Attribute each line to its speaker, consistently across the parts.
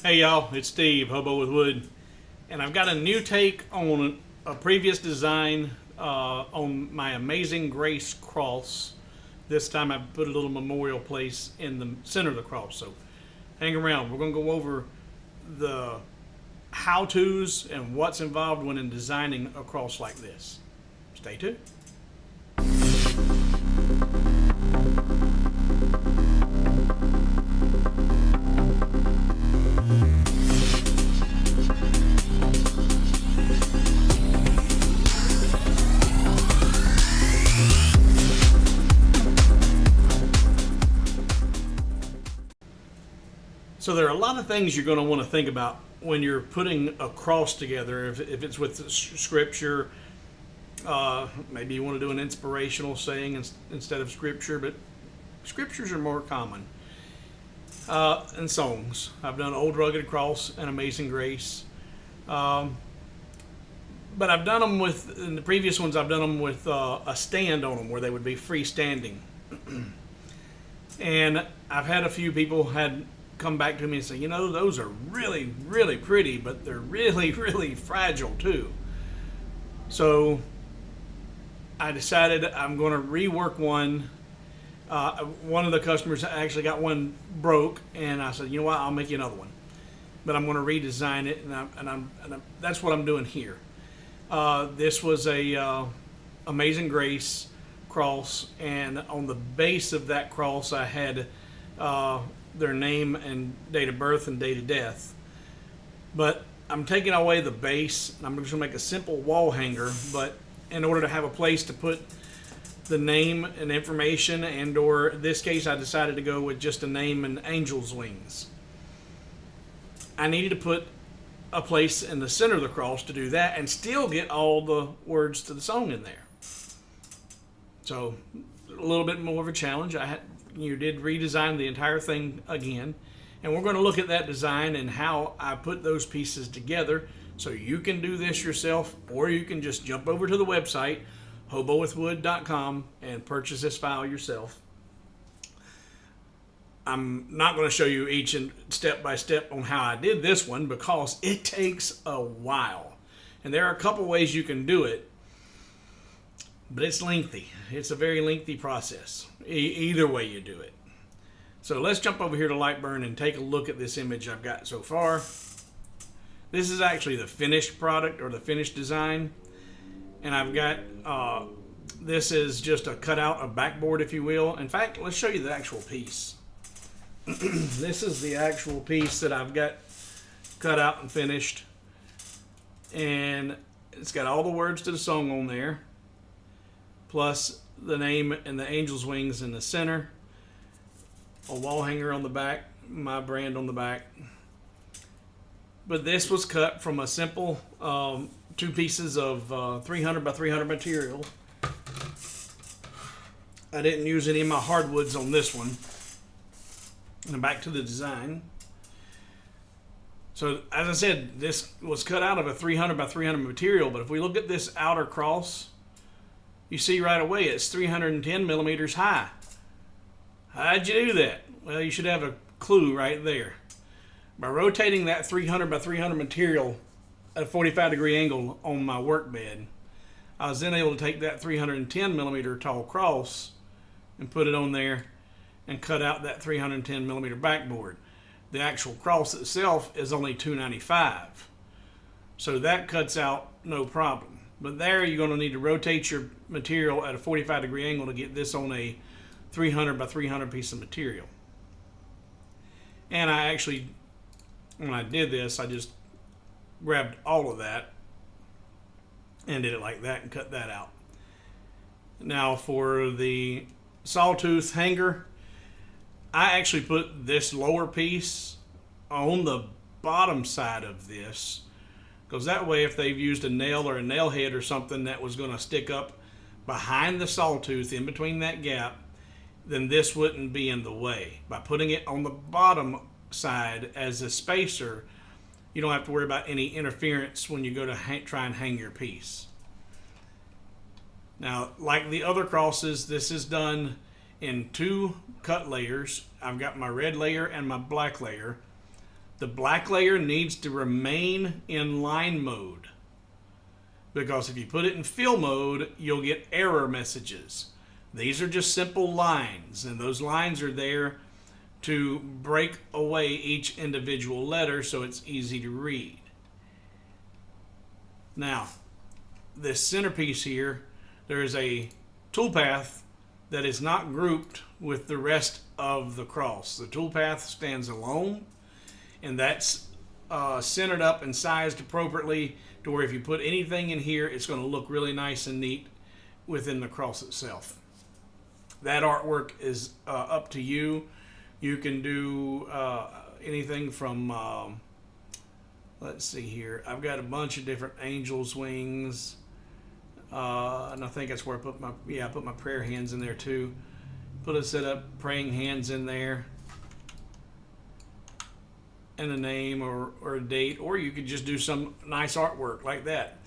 Speaker 1: Hey y'all, it's Steve, Hobo with Wood, and I've got a new take on a previous design on my Amazing Grace cross. This time I put a little memorial place in the center of the cross, so hang around. We're going to go over the how-tos and what's involved when in designing a cross like this. Stay tuned. So there are a lot of things you're going to want to think about when you're putting a cross together. If it's with scripture, maybe you want to do an inspirational saying instead of scripture, but scriptures are more common. And songs. I've done Old Rugged Cross and Amazing Grace. But I've done them with, in the previous ones, I've done them with a stand on them where they would be freestanding. And I've had a few people had come back to me and say, you know, those are really, really pretty, but they're really, really fragile too. So I decided I'm going to rework one. One of the customers actually got one broke, and I said, you know what, I'll make you another one. But I'm going to redesign it, and that's what I'm doing here. This was a Amazing Grace cross, and on the base of that cross I had their name and date of birth and date of death. But I'm taking away the base, and I'm just going to make a simple wall hanger, but in order to have a place to put the name and information, and or in this case I decided to go with just a name and angel's wings. I needed to put a place in the center of the cross to do that and still get all the words to the song in there. So a little bit more of a challenge. You did redesign the entire thing again, and we're going to look at that design and how I put those pieces together, so you can do this yourself, or you can just jump over to the website hobowithwood.com and purchase this file yourself. I'm not going to show you each step by step on how I did this one because it takes a while, and there are a couple ways you can do it, but it's lengthy. It's a very lengthy process, either way you do it. So let's jump over here to LightBurn and take a look at this image I've got so far. This is actually the finished product, or the finished design. And I've got, this is just a cutout, a backboard if you will. In fact, let's show you the actual piece. This is the actual piece that I've got cut out and finished. And it's got all the words to the song on there, plus the name and the angel's wings in the center, a wall hanger on the back, my brand on the back. But this was cut from a simple two pieces of 300 by 300 material. I didn't use any of my hardwoods on this one. And back to the design. So as I said, this was cut out of a 300 by 300 material, but if we look at this outer cross, you see right away it's 310 millimeters high. How'd you do that? Well, you should have a clue right there. By rotating that 300 by 300 material at a 45-degree angle on my workbed, I was then able to take that 310 millimeter tall cross and put it on there and cut out that 310 millimeter backboard. The actual cross itself is only 295, so that cuts out no problem. But there you're going to need to rotate your material at a 45-degree angle to get this on a 300 by 300 piece of material. And I actually, when I did this, I just grabbed all of that and did it like that and cut that out. Now for the sawtooth hanger, I actually put this lower piece on the bottom side of this, because that way if they've used a nail or a nail head or something that was going to stick up behind the sawtooth in between that gap, then this wouldn't be in the way. By putting it on the bottom side as a spacer, you don't have to worry about any interference when you go to try and hang your piece. Now, like the other crosses, this is done in two cut layers. I've got my red layer and my black layer. The black layer needs to remain in line mode, because if you put it in fill mode, you'll get error messages. These are just simple lines, and those lines are there to break away each individual letter so it's easy to read. Now, this centerpiece here, there is a toolpath that is not grouped with the rest of the cross. The toolpath stands alone, and that's centered up and sized appropriately to where if you put anything in here, it's going to look really nice and neat within the cross itself. That artwork is up to you. You can do anything from, let's see here. I've got a bunch of different angels' wings. And I think that's where I put my prayer hands in there too. Put a set of praying hands in there. And a name or a date. Or you could just do some nice artwork like that.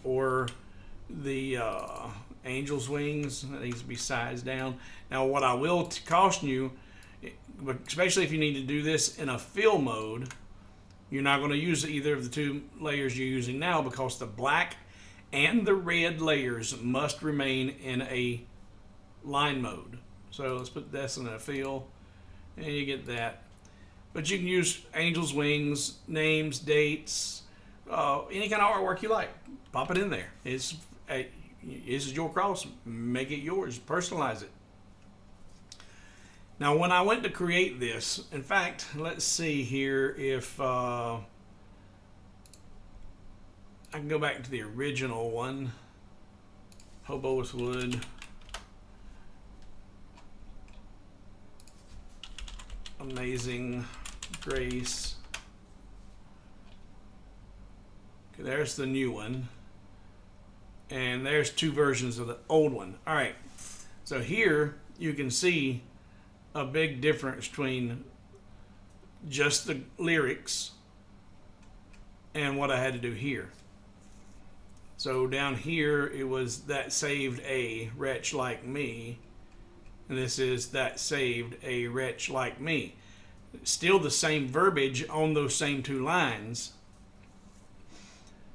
Speaker 1: Or the angel's wings. That needs to be sized down. Now what I will caution you, especially if you need to do this in a fill mode, you're not going to use either of the two layers you're using now, because the black and the red layers must remain in a line mode. So let's put this in a fill, and you get that. But you can use angel's wings, names, dates, any kind of artwork you like. Pop it in there. This is your cross. Make it yours. Personalize it. Now, when I went to create this, in fact, let's see here if I can go back to the original one. Hobo with wood. Amazing Grace. Okay, there's the new one. And there's two versions of the old one. All right. So here you can see a big difference between just the lyrics and what I had to do here. So down here it was that saved a wretch like me, and this is that saved a wretch like me. Still the same verbiage on those same two lines,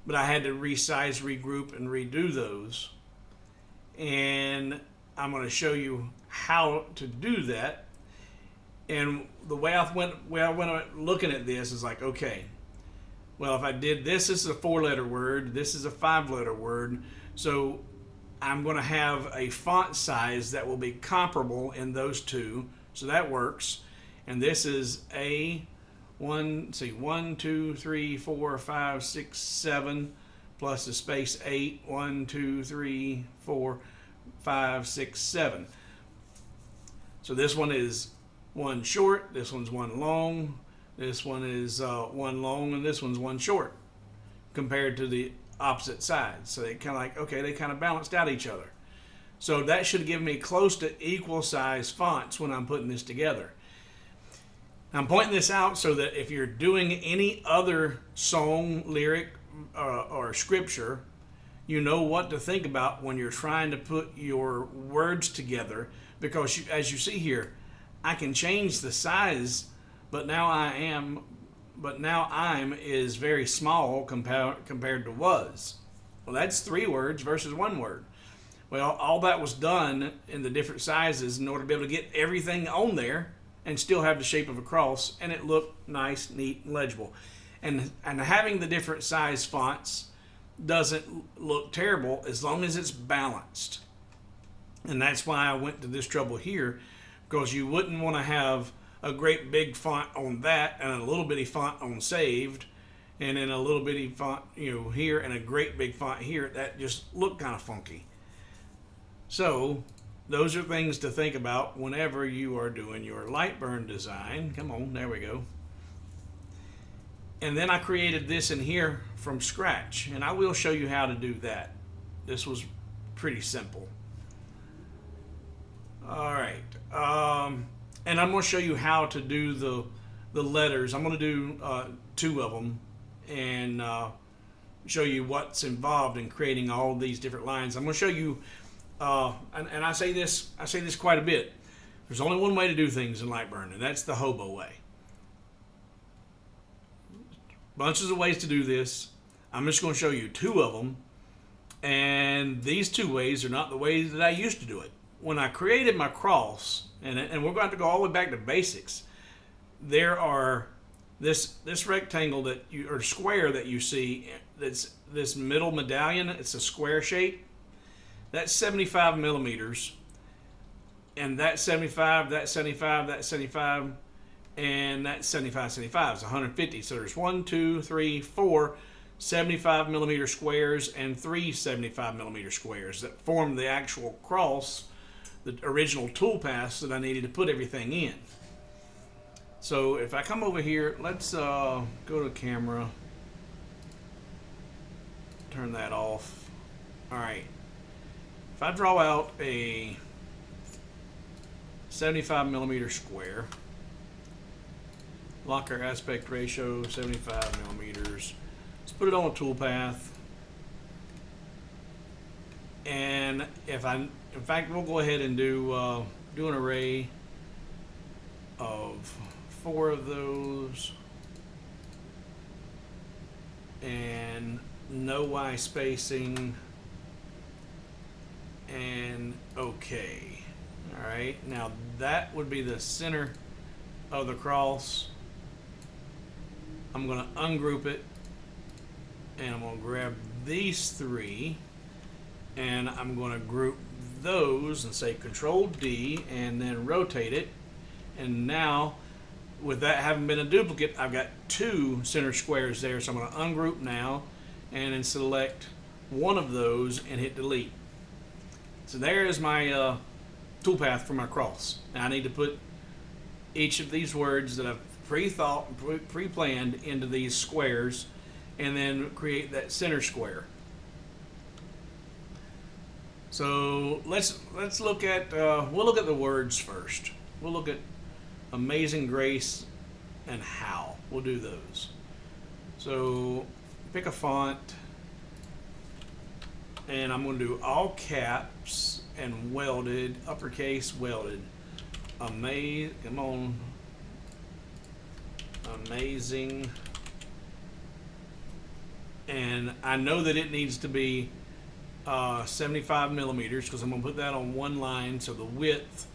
Speaker 1: but I had to resize, regroup, and redo those. And I'm going to show you how to do that. And the way I went looking at this is like, okay, well, if I did this is a 4-letter word, this is a 5-letter word, so I'm going to have a font size that will be comparable in those two, so that works. And this is a 1, 2, 3, 4, 5, 6, 7, plus the space 8, 1, 2, 3, 4, 5, 6, 7. So this one is one short, this one's one long, this one is one long, and this one's one short compared to the opposite sides. So they kind of like, okay, they kind of balanced out each other. So that should give me close to equal size fonts when I'm putting this together. I'm pointing this out so that if you're doing any other song, lyric, or scripture, you know what to think about when you're trying to put your words together. Because as you see here, I can change the size, but now I'm is very small compared to was. Well, that's 3 words versus 1 word. Well, all that was done in the different sizes in order to be able to get everything on there and still have the shape of a cross, and it looked nice, neat, and legible. And having the different size fonts doesn't look terrible as long as it's balanced. And that's why I went to this trouble here, because you wouldn't want to have a great big font on that and a little bitty font on saved, and then a little bitty font, here, and a great big font here. That just looked kind of funky. So those are things to think about whenever you are doing your LightBurn design. Come on, there we go. And then I created this in here from scratch, and I will show you how to do that. This was pretty simple. All right, and I'm going to show you how to do the letters. I'm going to do 2 of them and show you what's involved in creating all these different lines. I'm going to show you, and I say this quite a bit. There's only one way to do things in LightBurn, and that's the Hobo way. bunches of ways to do this. I'm just going to show you 2 of them. And these 2 ways are not the ways that I used to do it. When I created my cross, and we're going to have to go all the way back to basics, there are this rectangle that you, or square that you see, that's this middle medallion. It's a square shape. That's 75 millimeters. And that's 75, that's 75, that's 75, and that's 75, 75. It's 150. So there's 1, 2, 3, 4 75 millimeter squares and 3 75 millimeter squares that form the actual cross, the original toolpaths that I needed to put everything in. So if I come over here, let's go to camera, turn that off. All right. If I draw out a 75 millimeter square, lock our aspect ratio 75 millimeters. Let's put it on a toolpath. And if I, in fact, we'll go ahead and do an array of 4 of those, and no Y spacing, and okay. All right, now that would be the center of the cross. I'm going to ungroup it, and I'm going to grab these 3, and I'm going to group those and say Control D and then rotate it. And now, with that having been a duplicate, I've got 2 center squares there. So I'm going to ungroup now and then select one of those and hit delete. So there is my toolpath for my cross. Now I need to put each of these words that I've pre-thought, pre-planned into these squares, and then create that center square. So let's look at we'll look at the words first. We'll look at Amazing Grace and How. We'll do those. So pick a font, and I'm going to do all caps and welded, uppercase welded. Come on. Amazing. And I know that it needs to be 75 millimeters because I'm going to put that on one line. So the width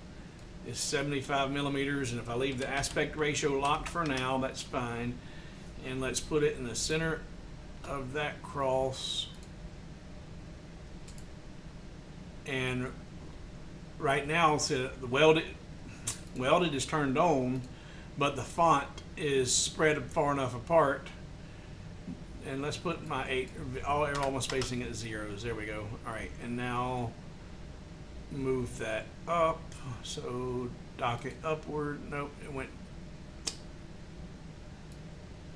Speaker 1: is 75 millimeters, and if I leave the aspect ratio locked for now, that's fine. And let's put it in the center of that cross. And right now, so the welded is turned on, but the font is spread far enough apart. And let's put my all my spacing at 0s. There we go. All right, and now move that up. So dock it upward. Nope, it went.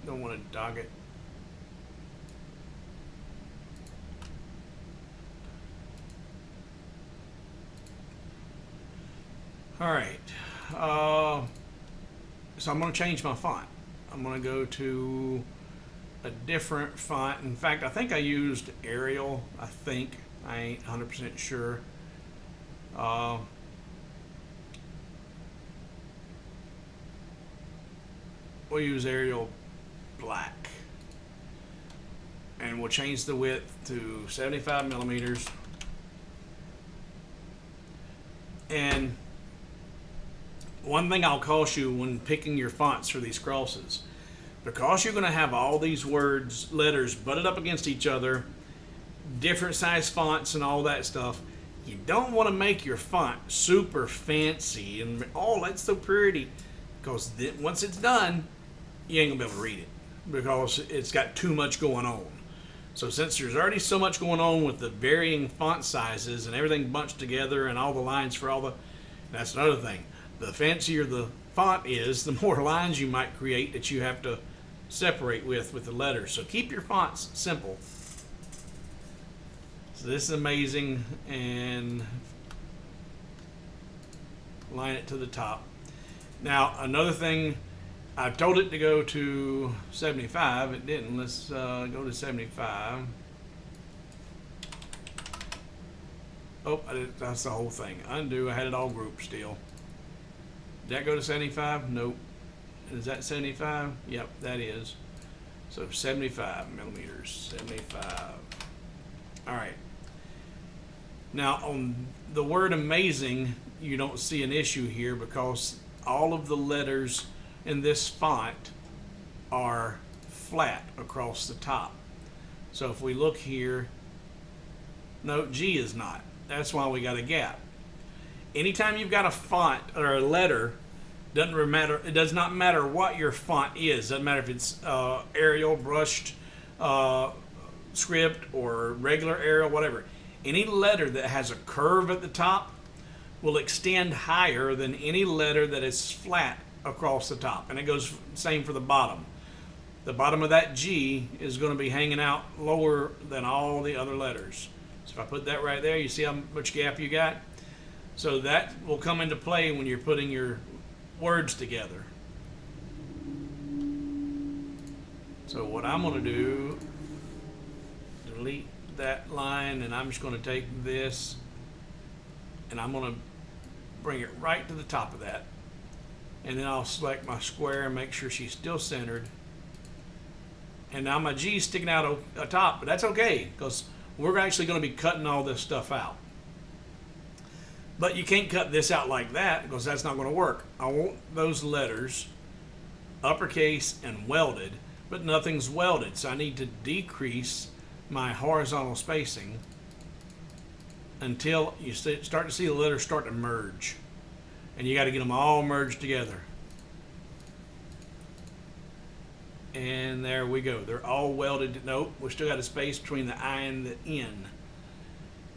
Speaker 1: Don't want to dock it. All right. So I'm going to change my font. I'm going to go to a different font. In fact, I think I used Arial. I think. I ain't 100% sure. We'll use Arial Black. And we'll change the width to 75 millimeters. And one thing I'll caution you when picking your fonts for these crosses, because you're going to have all these letters butted up against each other, different size fonts and all that stuff, you don't want to make your font super fancy and, oh, that's so pretty, because once it's done, you ain't going to be able to read it because it's got too much going on. So since there's already so much going on with the varying font sizes and everything bunched together and all the lines for all the, that's another thing. The fancier the font is, the more lines you might create that you have to separate with the letters. So keep your fonts simple. So this is Amazing, and line it to the top. Now another thing, I told it to go to 75. It didn't. Let's go to 75. Oh, that's the whole thing. Undo. I had it all grouped still. Did that go to 75? Nope. Is that 75? Yep, that is. So 75 millimeters, 75. All right. Now on the word amazing, you don't see an issue here because all of the letters in this font are flat across the top. So if we look here, no, G is not. That's why we got a gap. Anytime you've got a font or a letter, it does not matter what your font is. Doesn't matter if it's Arial, brushed, script, or regular Arial, whatever. Any letter that has a curve at the top will extend higher than any letter that is flat across the top. And it goes same for the bottom. The bottom of that G is going to be hanging out lower than all the other letters. So if I put that right there, you see how much gap you got? So that will come into play when you're putting your words together. So what I'm going to do, delete that line, and I'm just going to take this and I'm going to bring it right to the top of that. And then I'll select my square and make sure she's still centered. And now my G is sticking out atop, but that's okay because we're actually going to be cutting all this stuff out. But you can't cut this out like that because that's not going to work. I want those letters uppercase and welded, but nothing's welded. So I need to decrease my horizontal spacing until you start to see the letters start to merge. And you got to get them all merged together. And there we go. They're all welded. Nope, we still got a space between the I and the N.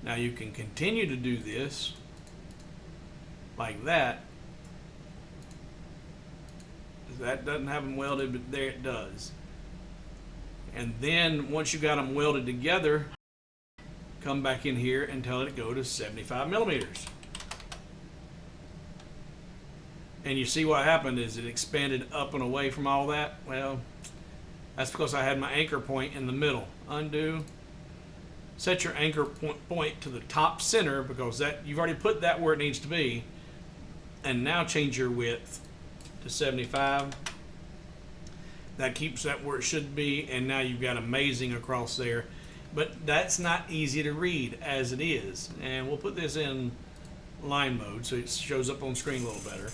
Speaker 1: Now you can continue to do this like that. That doesn't have them welded, but there it does. And then once you got them welded together, come back in here and tell it to go to 75 millimeters. And you see what happened is it expanded up and away from all that. Well, that's because I had my anchor point in the middle. Undo. Set your anchor point to the top center because that you've already put that where it needs to be. And now change your width to 75. That keeps that where it should be, and now you've got amazing across there. But that's not easy to read as it is. And we'll put this in line mode so it shows up on screen a little better.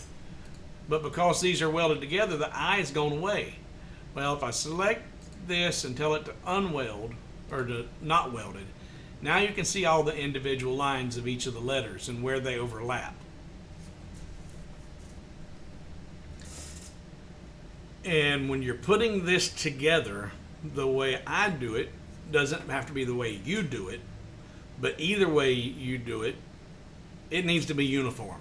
Speaker 1: But because these are welded together, the I is going away. Well, if I select this and tell it to unweld, or to not welded, now you can see all the individual lines of each of the letters and where they overlap. And when you're putting this together, the way I do it doesn't have to be the way you do it, but either way you do it, it needs to be uniform.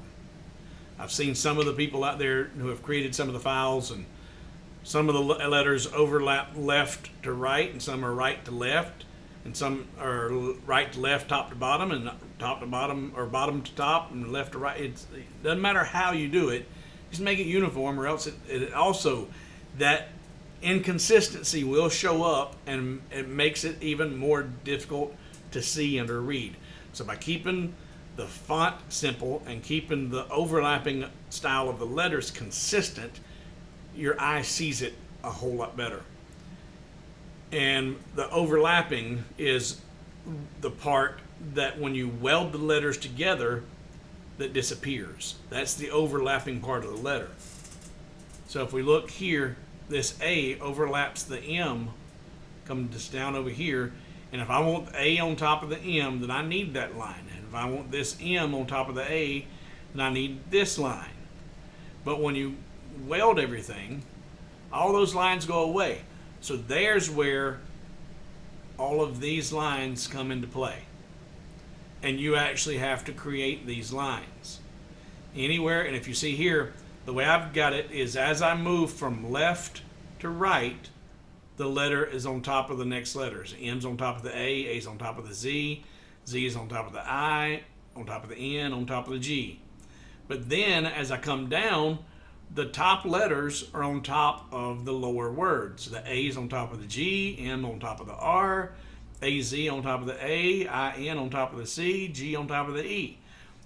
Speaker 1: I've seen some of the people out there who have created some of the files, and some of the letters overlap left to right, and some are right to left, and some are right to left, top to bottom, and top to bottom, or bottom to top, and left to right. It doesn't matter how you do it, just make it uniform, or else it also, that inconsistency will show up, and it makes it even more difficult to see and to read. So by keeping the font simple and keeping the overlapping style of the letters consistent, your eye sees it a whole lot better. And the overlapping is the part that when you weld the letters together that disappears. That's the overlapping part of the letter. So if we look here, this A overlaps the M, comes down over here, and if I want A on top of the M, then I need that line. And if I want this M on top of the A, then I need this line. But when you weld everything, all those lines go away. So there's where all of these lines come into play. And you actually have to create these lines. Anywhere, and if you see here, the way I've got it is as I move from left to right, the letter is on top of the next letters. M's on top of the A's on top of the Z is on top of the I, on top of the N, on top of the G. But then as I come down, the top letters are on top of the lower words. The A is on top of the G, M on top of the R, AZ on top of the A, IN on top of the C, G on top of the E.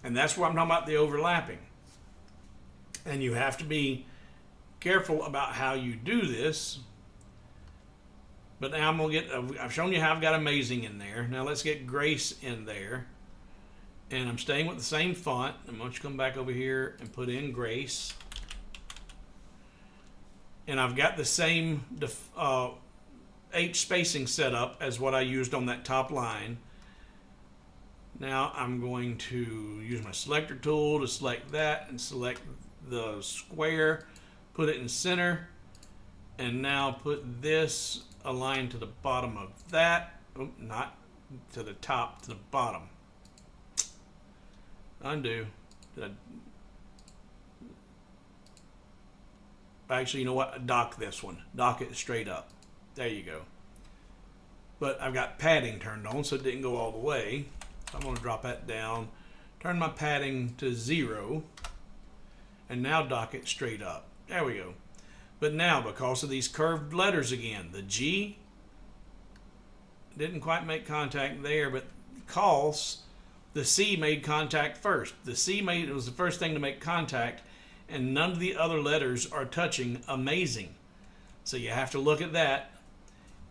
Speaker 1: And that's where I'm talking about the overlapping. And you have to be careful about how you do this But now I'm going to get, I've shown you how I've got Amazing in there. Now let's get Grace in there. And I'm staying with the same font. I'm going to come back over here and put in Grace. And I've got the same H spacing set up as what I used on that top line. Now I'm going to use my selector tool to select that and select the square, put it in center, and now put this aligned to the bottom of that. Oh, not to the top, to the bottom. Undo. Actually, you know what? Dock this one. Dock it straight up. There you go. But I've got padding turned on, so it didn't go all the way. So I'm going to drop that down. Turn my padding to 0. And now dock it straight up. There we go. But now, because of these curved letters again, the G didn't quite make contact there, but because the C made contact first. The C was the first thing to make contact, and none of the other letters are touching Amazing. So you have to look at that.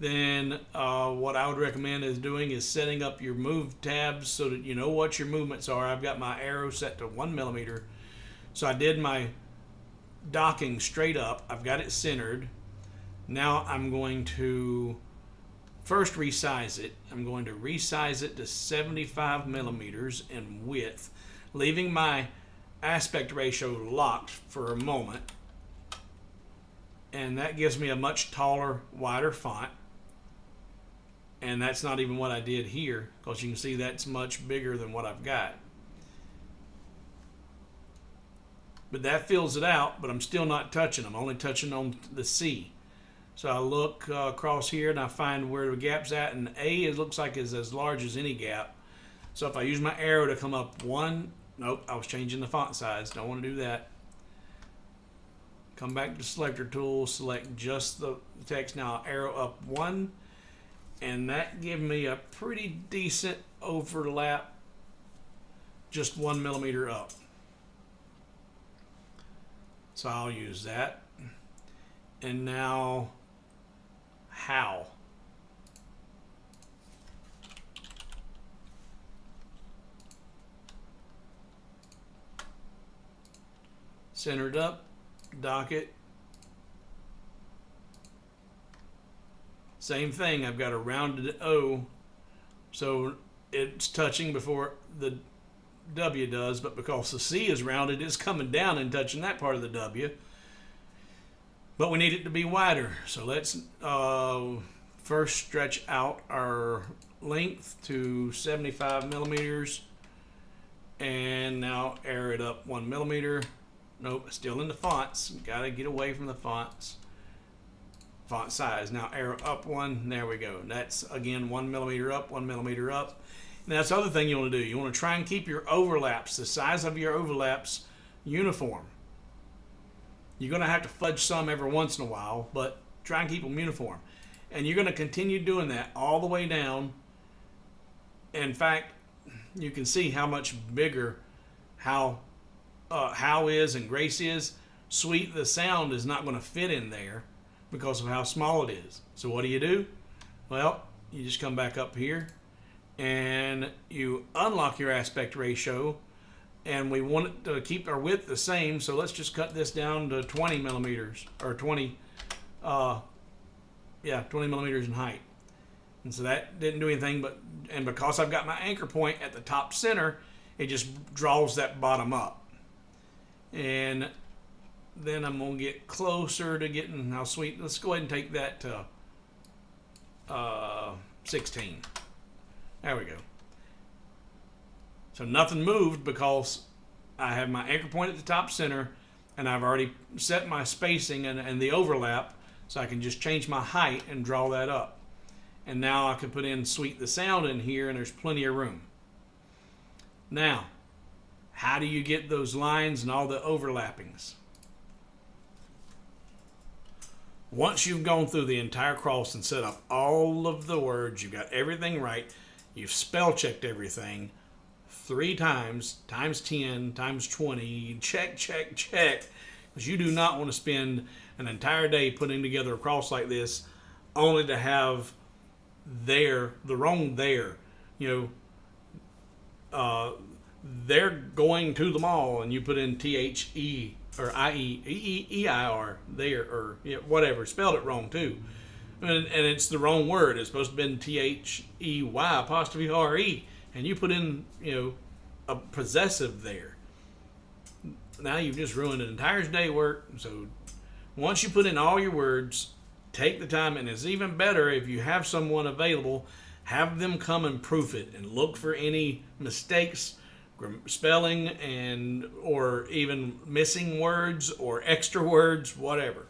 Speaker 1: Then what I would recommend is doing is setting up your move tabs so that you know what your movements are. I've got my arrow set to 1 millimeter. So I did my docking straight up. I've got it centered. Now I'm going to first resize it. I'm going to resize it to 75 millimeters in width, leaving my aspect ratio locked for a moment. And that gives me a much taller, wider font. And that's not even what I did here, because you can see that's much bigger than what I've got. But that fills it out, but I'm still not touching. I'm only touching on the C. So I look across here and I find where the gap's at, and A, it looks like is as large as any gap. So if I use my arrow to come up 1, nope, I was changing the font size. Don't want to do that. Come back to selector tool, select just the text. Now arrow up 1, and that gives me a pretty decent overlap, just 1 millimeter up. So I'll use that. And now, how? Centered up, dock it. Same thing, I've got a rounded O, so it's touching before the W does, but because the C is rounded, it's coming down and touching that part of the W. But we need it to be wider, so let's first stretch out our length to 75 millimeters, and now arrow it up 1 millimeter. Nope, still in the fonts. Gotta get away from the fonts. Font size. Now arrow up 1. There we go. That's again 1 millimeter up, 1 millimeter up. And that's the other thing you want to do. You want to try and keep your overlaps, the size of your overlaps, uniform. You're going to have to fudge some every once in a while, but try and keep them uniform. And you're going to continue doing that all the way down. In fact, you can see how much bigger how is and Grace is. Sweet, the sound is not going to fit in there because of how small it is. So what do? Well, you just come back up here and you unlock your aspect ratio, and we want it to keep our width the same, so let's just cut this down to 20 millimeters, or 20 millimeters in height. And so that didn't do anything, and because I've got my anchor point at the top center, it just draws that bottom up. And then I'm gonna get closer to getting how sweet. Let's go ahead and take that to 16. There we go. So nothing moved because I have my anchor point at the top center, and I've already set my spacing and the overlap, so I can just change my height and draw that up. And now I can put in Sweet the Sound in here, and there's plenty of room. Now, how do you get those lines and all the overlappings? Once you've gone through the entire cross and set up all of the words, you've got everything right, you've spell checked everything 3 times, times 10, times 20, check, check, check, because you do not want to spend an entire day putting together a cross like this only to have the wrong there. You know, they're going to the mall, and you put in THE or EIR there, or whatever, spelled it wrong too. And it's the wrong word. It's supposed to have been THEY''RE, and you put in, a possessive there. Now you've just ruined an entire day's work. So once you put in all your words, take the time, and it's even better if you have someone available, have them come and proof it and look for any mistakes, spelling, and or even missing words or extra words, whatever.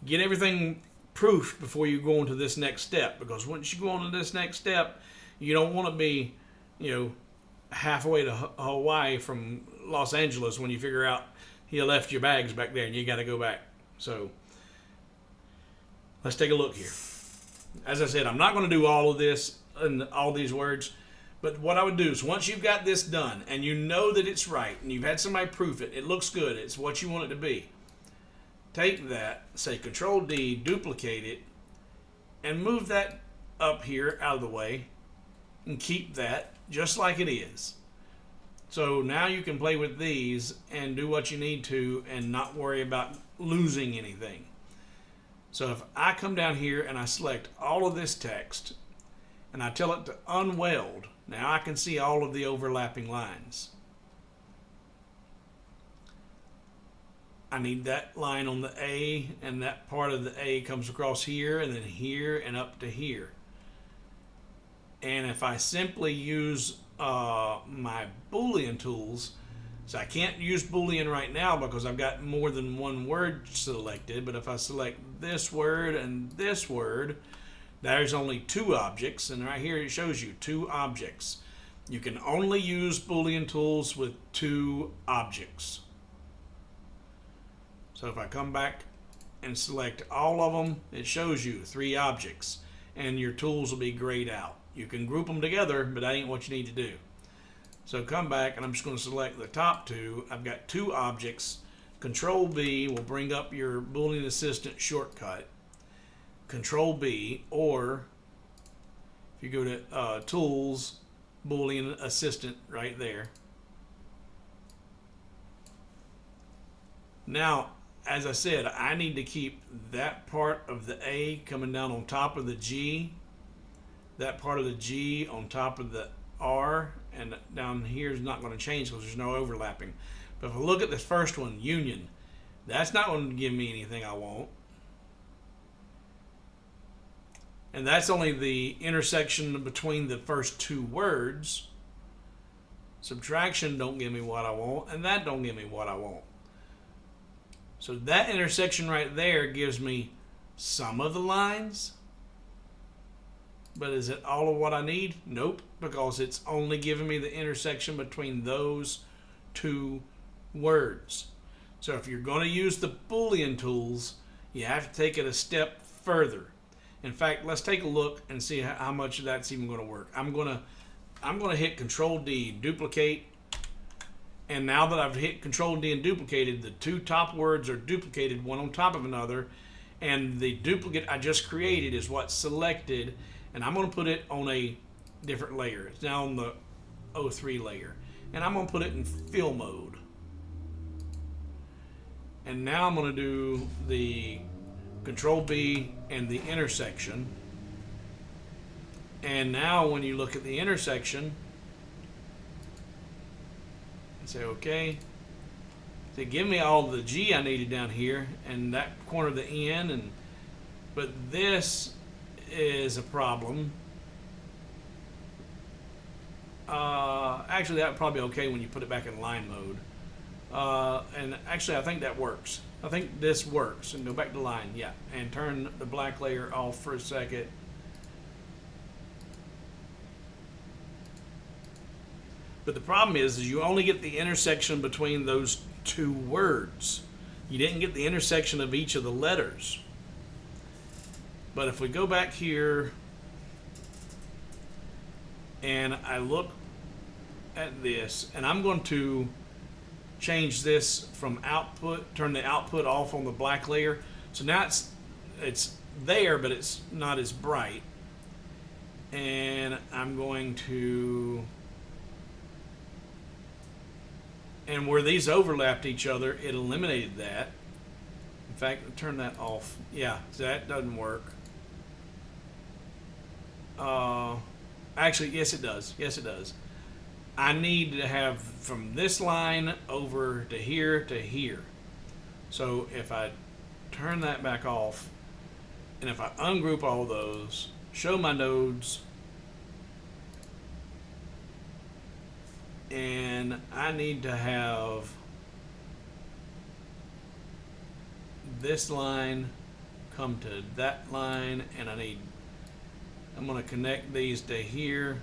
Speaker 1: Get everything proofed before you go on to this next step, because once you go on to this next step, you don't want to be, halfway to Hawaii from Los Angeles when you figure out you left your bags back there and you got to go back. So let's take a look here. As I said, I'm not going to do all of this and all these words, but what I would do is, once you've got this done and you know that it's right and you've had somebody proof it, it looks good, it's what you want it to be, take that, say Control D, duplicate it, and move that up here out of the way, and keep that just like it is. So now you can play with these and do what you need to and not worry about losing anything. So if I come down here and I select all of this text and I tell it to unweld, now I can see all of the overlapping lines. I need that line on the A, and that part of the A comes across here and then here and up to here. And if I simply use my Boolean tools, so I can't use Boolean right now because I've got more than one word selected, but if I select this word and this word, there's only two objects, and right here it shows you two objects. You can only use Boolean tools with two objects. So if I come back and select all of them, it shows you three objects, and your tools will be grayed out. You can group them together, but that ain't what you need to do. So come back, and I'm just going to select the top two. I've got two objects. Control B will bring up your Boolean Assistant shortcut. Control B, or if you go to Tools, Boolean Assistant right there. Now, as I said, I need to keep that part of the A coming down on top of the G, that part of the G on top of the R, and down here is not going to change because there's no overlapping. But if I look at this first one, Union, that's not going to give me anything I want. And that's only the intersection between the first two words. Subtraction don't give me what I want, and that don't give me what I want. So that intersection right there gives me some of the lines. But is it all of what I need? Nope, because it's only giving me the intersection between those two words. So if you're going to use the Boolean tools, you have to take it a step further. In fact, let's take a look and see how much that's even going to work. I'm going to hit Control D, duplicate, and now that I've hit Control D and duplicated, the two top words are duplicated one on top of another, and the duplicate I just created is what's selected, and I'm going to put it on a different layer. It's now on the 03 layer, and I'm going to put it in fill mode. And now I'm going to do the Control B and the intersection. And now when you look at the intersection and say okay, so give me all the G I needed down here and that corner of the N, but this is a problem. Actually that would probably be okay when you put it back in line mode. And actually I think that works. I think this works. And go back to line, yeah, and turn the black layer off for a second. But the problem is you only get the intersection between those two words. You didn't get the intersection of each of the letters. But if we go back here and I look at this, and I'm going to change this from output, turn the output off on the black layer. So now it's it's there, but it's not as bright. And I'm going to, and where these overlapped each other, it eliminated that. In fact, turn that off. Yeah, so that doesn't work. Actually, yes it does. Yes it does. I need to have from this line over to here to here. So if I turn that back off, and if I ungroup all those, show my nodes, and I need to have this line come to that line, and I'm going to connect these to here.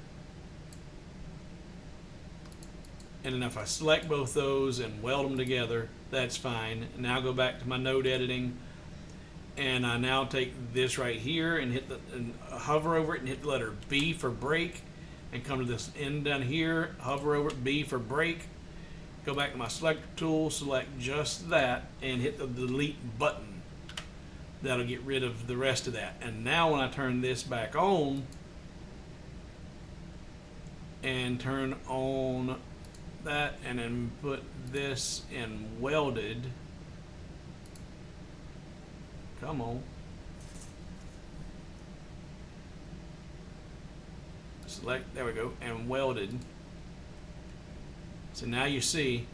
Speaker 1: And then if I select both those and weld them together, that's fine. And now go back to my node editing, and I now take this right here and hover over it and hit the letter B for break, and come to this end down here, hover over it, B for break, go back to my selector tool, select just that, and hit the delete button. That'll get rid of the rest of that. And now when I turn this back on and turn on that, and then put this in welded, come on, select, there we go, and welded. So now you see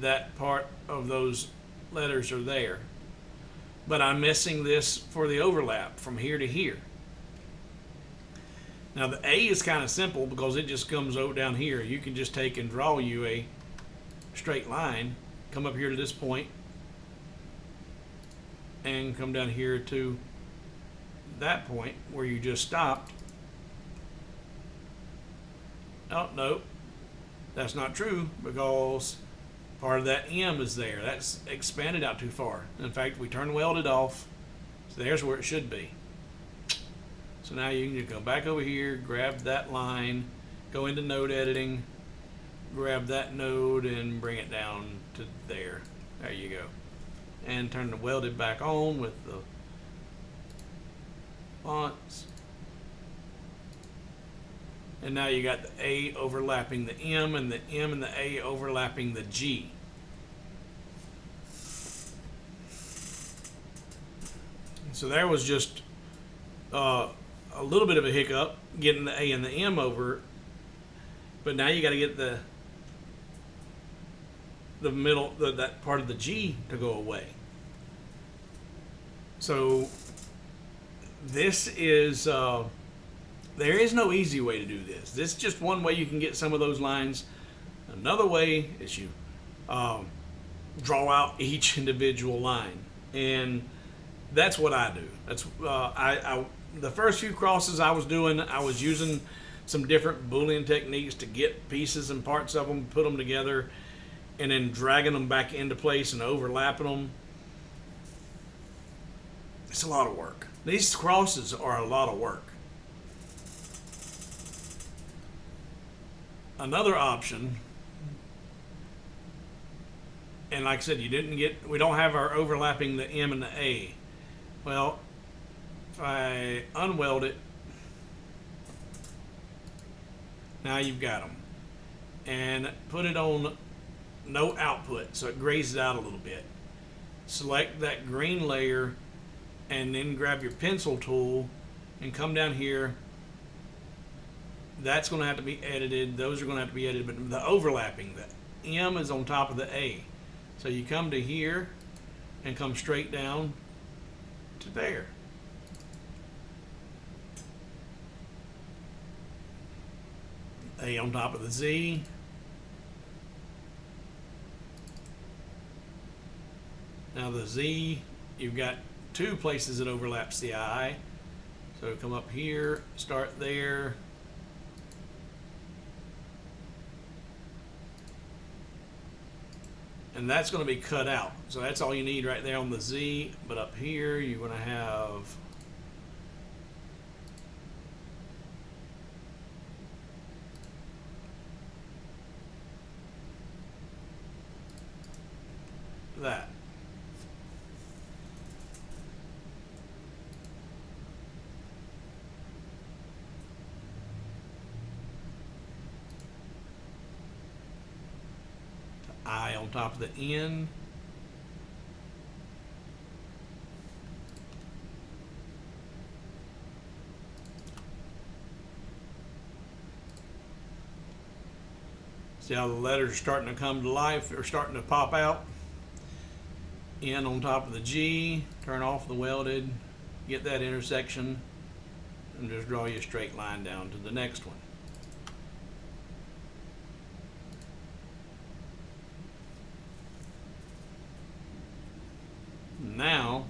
Speaker 1: that part of those letters are there, but I'm missing this for the overlap from here to here. Now the A is kind of simple because it just comes out down here. You can just take and draw you a straight line, come up here to this point, and come down here to that point where you just stopped. Oh, no, that's not true because part of that M is there. That's expanded out too far. In fact, we turn welded off, so there's where it should be. So now you can just go back over here, grab that line, go into node editing, grab that node and bring it down to there. There you go. And turn the welded back on with the fonts. And now you got the A overlapping the M, and the M and the A overlapping the G. So there was just a little bit of a hiccup getting the A and the M over, but now you got to get the middle, that part of the G to go away. So this is there is no easy way to do this. This is just one way you can get some of those lines. Another way is you draw out each individual line, and that's what I do. That's the first few crosses I was doing, I was using some different Boolean techniques to get pieces and parts of them, put them together, and then dragging them back into place and overlapping them. It's a lot of work. These crosses are a lot of work. Another option, and like I said, we don't have our overlapping the M and the A. Well, if I unweld it, now you've got them. And put it on no output, so it grazes out a little bit. Select that green layer, and then grab your pencil tool and come down here. That's going to have to be edited. Those are going to have to be edited, but the overlapping, the M is on top of the A. So you come to here and come straight down to there. A on top of the Z. Now the Z, you've got two places that overlaps the I. So come up here, start there. And that's going to be cut out. So that's all you need right there on the Z. But up here, you're going to have that. on top of the N. See how the letters are starting to come to life, or starting to pop out. N on top of the G, turn off the welded, get that intersection, and just draw you a straight line down to the next one. Now,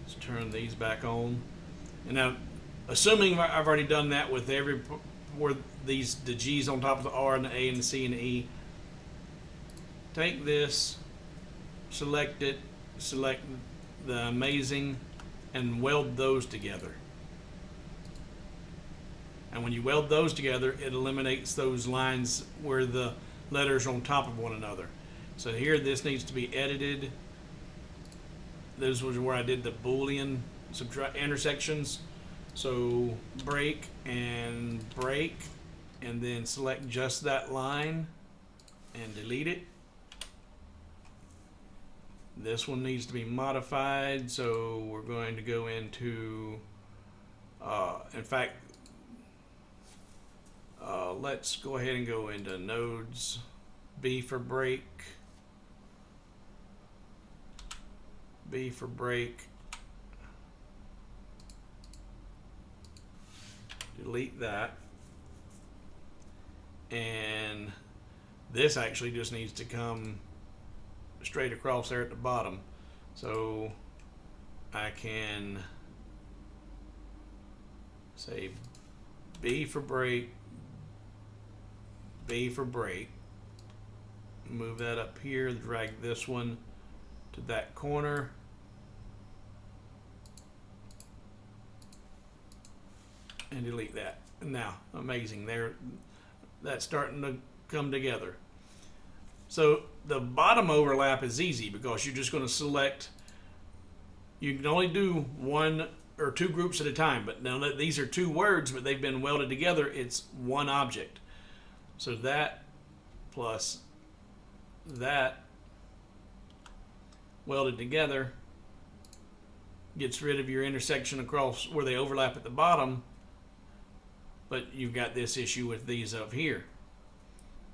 Speaker 1: let's turn these back on. And now, assuming I've already done that with every, where the G's on top of the R and the A and the C and the E, take this, select it, select the amazing, and weld those together. And when you weld those together, it eliminates those lines where the letters are on top of one another. So here, this needs to be edited. This was where I did the Boolean intersections. So break, and then select just that line and delete it. This one needs to be modified, so we're going to go into, in fact, let's go ahead and go into nodes, B for break, B for break, delete that, and this actually just needs to come straight across there at the bottom. So I can say B for break, B for break, move that up here, drag this one to that corner, and delete that. Now, amazing, there, that's starting to come together. So the bottom overlap is easy because you're just going to select, you can only do one or two groups at a time, but now that these are two words but they've been welded together, it's one object. So that plus that welded together gets rid of your intersection across where they overlap at the bottom, but you've got this issue with these up here.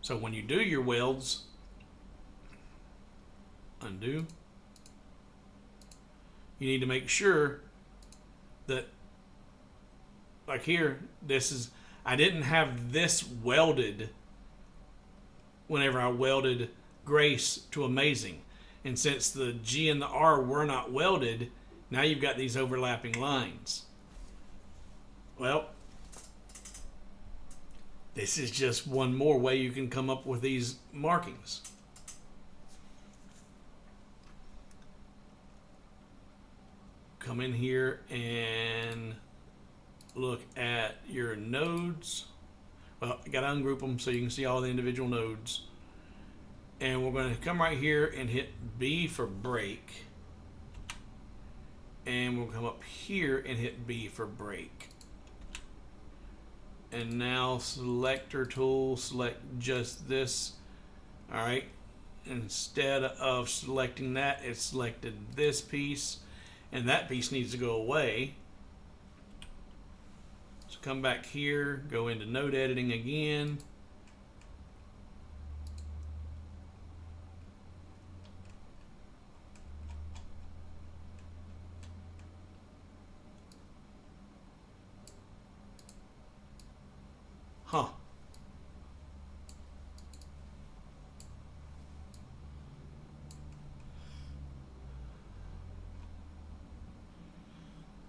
Speaker 1: So when you do your welds, undo, you need to make sure that, like here, this is, I didn't have this welded whenever I welded Grace to Amazing, and since the G and the R were not welded, now you've got these overlapping lines. Well, this is just one more way you can come up with these markings. Come in here and look at your nodes. Well, you got to ungroup them so you can see all the individual nodes. And we're going to come right here and hit B for break. And we'll come up here and hit B for break. And now selector tool, select just this. All right. Instead of selecting that, it selected this piece, and that piece needs to go away. So come back here, go into node editing again. Huh.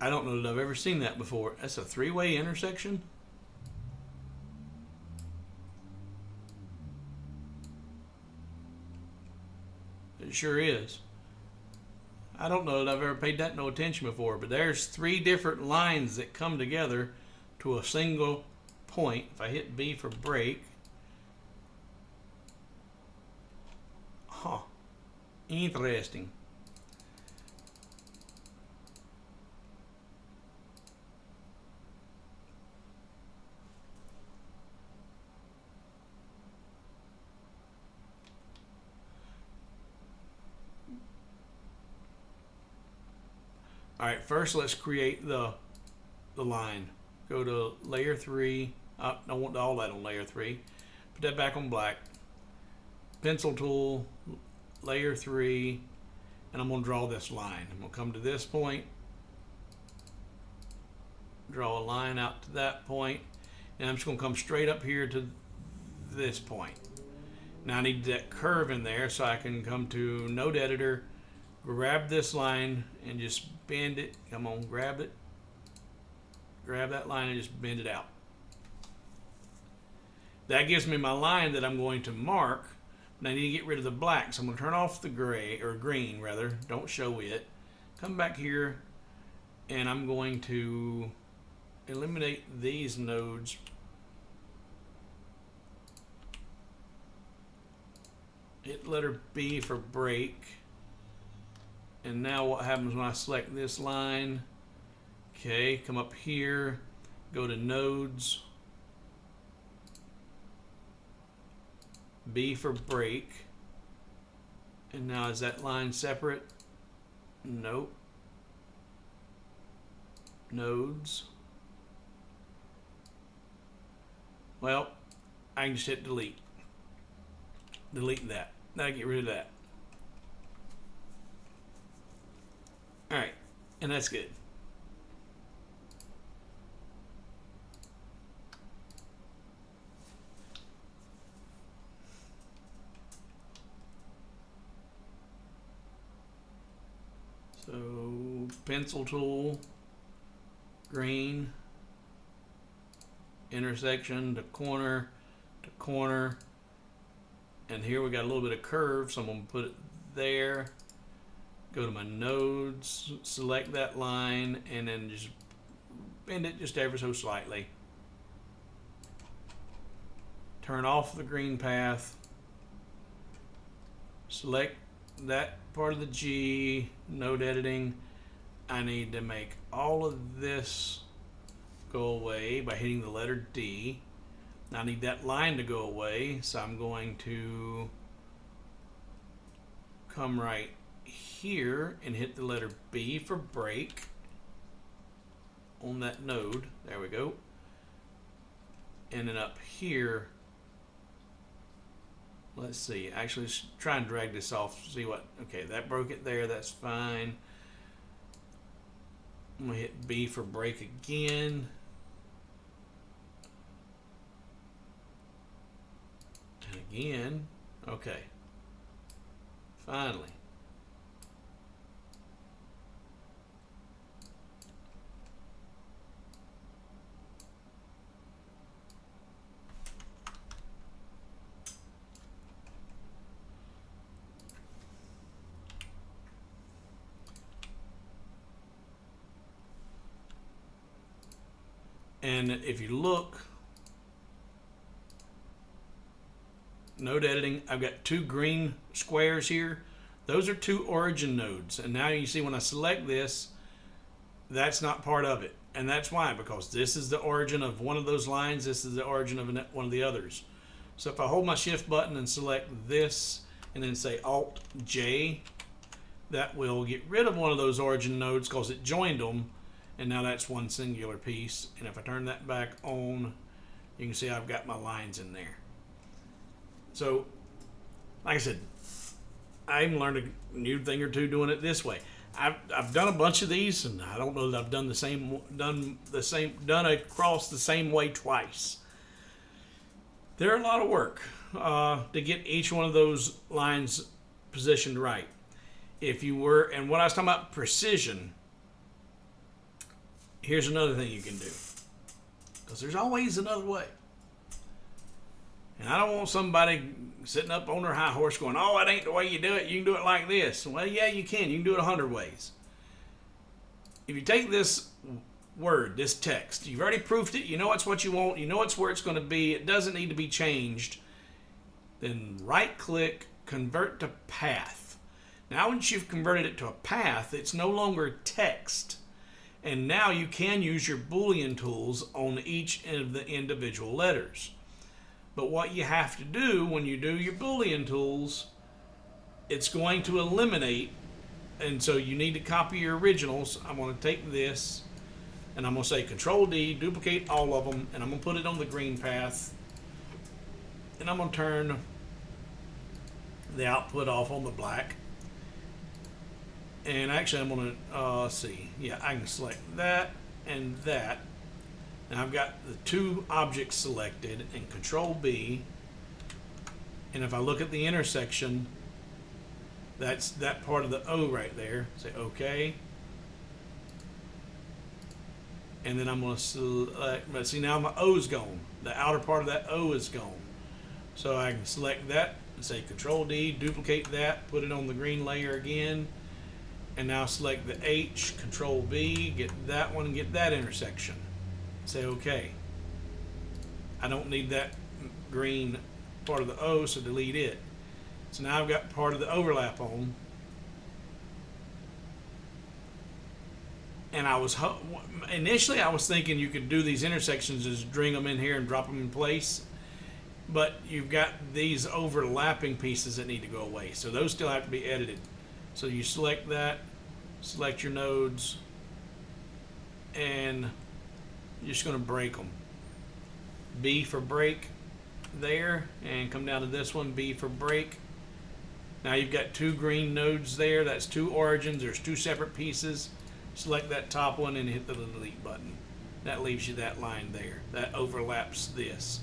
Speaker 1: I don't know that I've ever seen that before. That's a three-way intersection? It sure is. I don't know that I've ever paid that no attention before, but there's three different lines that come together to a single point. If I hit B for break, huh, interesting. All right, first let's create the line. Go to layer 3. I don't want all that on layer 3. Put that back on black. Pencil tool, layer 3, and I'm going to draw this line. I'm going to come to this point, draw a line out to that point, and I'm just going to come straight up here to this point. Now I need that curve in there, so I can come to Node Editor, grab this line, and just bend it. Come on, grab it. Grab that line and just bend it out. That gives me my line that I'm going to mark. And I need to get rid of the black, so I'm going to turn off the gray, or green rather. Don't show it. Come back here, and I'm going to eliminate these nodes. Hit letter B for break. And now what happens when I select this line? Okay, come up here, go to nodes, B for break. And now is that line separate? Nope. Nodes. Well, I can just hit delete. Delete that. Now I get rid of that. Alright, and that's good. So, pencil tool, green, intersection to corner, and here we got a little bit of curve, so I'm going to put it there. Go to my nodes, select that line, and then just bend it just ever so slightly. Turn off the green path. Select that part of the G, node editing. I need to make all of this go away by hitting the letter D. I need that line to go away, so I'm going to come right here and hit the letter B for break on that node. There we go. And then up here, let's see, actually let's try and drag this off, see what, okay, that broke it there, that's fine. I'm gonna hit B for break again. And again, okay, finally. And if you look, node editing, I've got two green squares here. Those are two origin nodes. And now you see when I select this, that's not part of it. And that's why, because this is the origin of one of those lines, this is the origin of one of the others. So if I hold my shift button and select this and then say Alt J, that will get rid of one of those origin nodes because it joined them. And now that's one singular piece. And if I turn that back on, you can see I've got my lines in there. So, like I said, I even learned a new thing or two doing it this way. I've done a bunch of these, and I don't know that I've done across the same way twice. They're a lot of work to get each one of those lines positioned right. If you were, and when I was talking about precision, here's another thing you can do, because there's always another way. And I don't want somebody sitting up on their high horse going, oh, that ain't the way you do it. You can do it like this. Well, yeah, you can. You can do it 100 ways. If you take this word, this text, you've already proofed it. You know it's what you want. You know it's where it's going to be. It doesn't need to be changed. Then right-click, convert to path. Now, once you've converted it to a path, it's no longer text. And now you can use your Boolean tools on each of the individual letters. But what you have to do when you do your Boolean tools, it's going to eliminate and so you need to copy your originals. I'm going to take this and I'm going to say Control D, duplicate all of them, and I'm going to put it on the green path, and I'm going to turn the output off on the black. And actually I'm going to see, yeah, I can select that and that. Now I've got the two objects selected, and Control B, and if I look at the intersection, that's that part of the O right there. Say OK. And then I'm going to select, but see, now my O's gone. The outer part of that O is gone. So I can select that and say Control D, duplicate that, put it on the green layer again, and now select the H, Control B, get that one, get that intersection. Say OK. I don't need that green part of the O, so delete it. So now I've got part of the overlap on. And initially I was thinking you could do these intersections, just bring them in here and drop them in place. But you've got these overlapping pieces that need to go away. So those still have to be edited. So you select that, select your nodes, and you're just going to break them. B for break there, and come down to this one, B for break. Now you've got two green nodes there. That's two origins. There's two separate pieces. Select that top one and hit the delete button. That leaves you that line there. That overlaps this.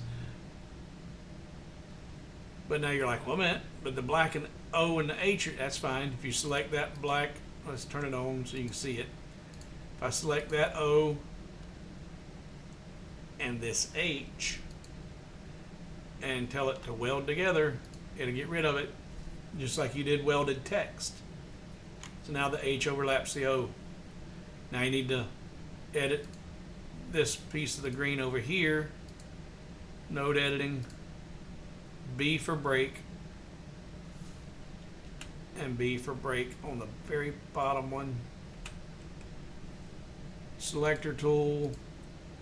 Speaker 1: But now you're like, well, a minute, but the black and O and the H, that's fine. If you select that black, let's turn it on so you can see it. If I select that O and this H and tell it to weld together, it'll get rid of it just like you did welded text. So now the H overlaps the O. Now you need to edit this piece of the green over here. Node editing, B for break, and B for break on the very bottom one. Selector tool,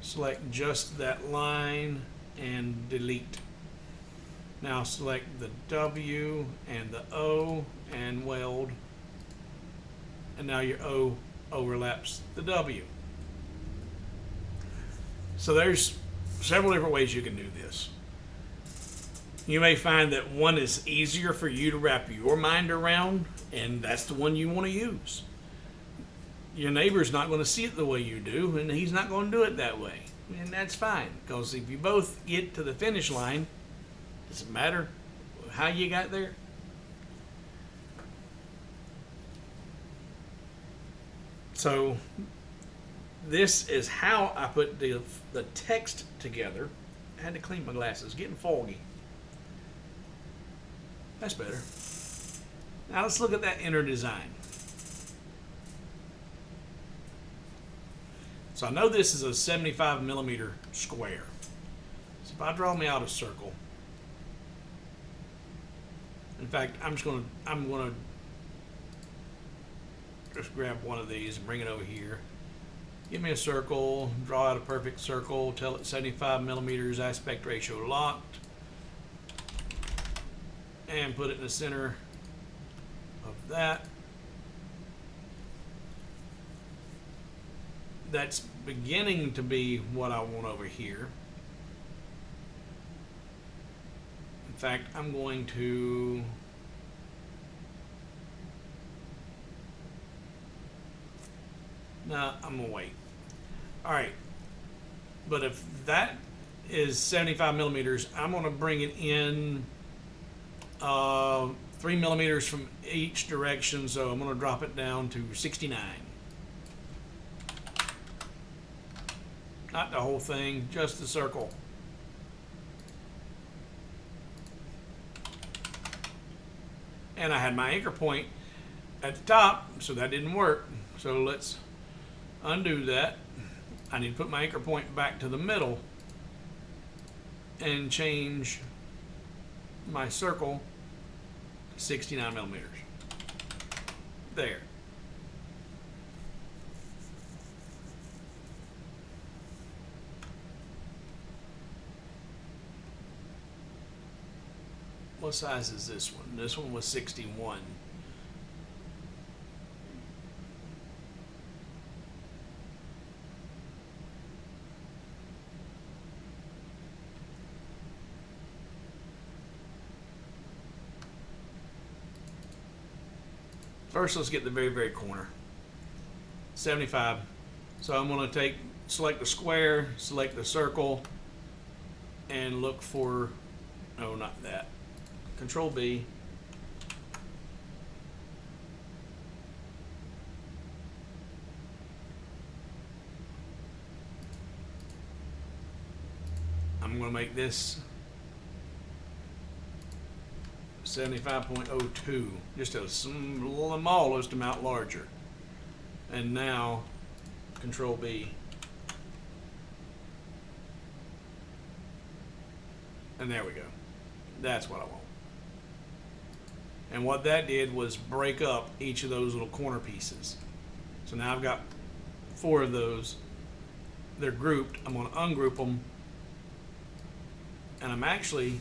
Speaker 1: select just that line and delete. Now select the W and the O and weld, and now your O overlaps the W. So there's several different ways you can do this. You may find that one is easier for you to wrap your mind around, and that's the one you want to use. Your neighbor's not going to see it the way you do, and he's not going to do it that way. And that's fine, because if you both get to the finish line, does it matter how you got there? So this is how I put the text together. I had to clean my glasses, getting foggy. That's better. Now let's look at that inner design. So I know this is a 75 millimeter square. So if I draw me out a circle, in fact, I'm going to just grab one of these and bring it over here. Give me a circle, draw out a perfect circle, tell it 75 millimeters, aspect ratio locked, and put it in the center of that. That's beginning to be what I want over here. In fact, I'm going to I'm gonna wait. All right, but if that is 75 millimeters, I'm gonna bring it in 3 millimeters from each direction, so I'm gonna drop it down to 69. Not the whole thing, just the circle. And I had my anchor point at the top, so that didn't work. So let's undo that. I need to put my anchor point back to the middle and change my circle to 69 millimeters. There. What size is this one? This one was 61. First, let's get the very, very corner. 75. So I'm going to select the square, select the circle, and look for, no, not that. Control B. I'm going to make this 75.02, just a smallest amount larger. And now, Control B. And there we go. That's what I want. And what that did was break up each of those little corner pieces. So now I've got 4 of those. They're grouped. I'm going to ungroup them. And I'm actually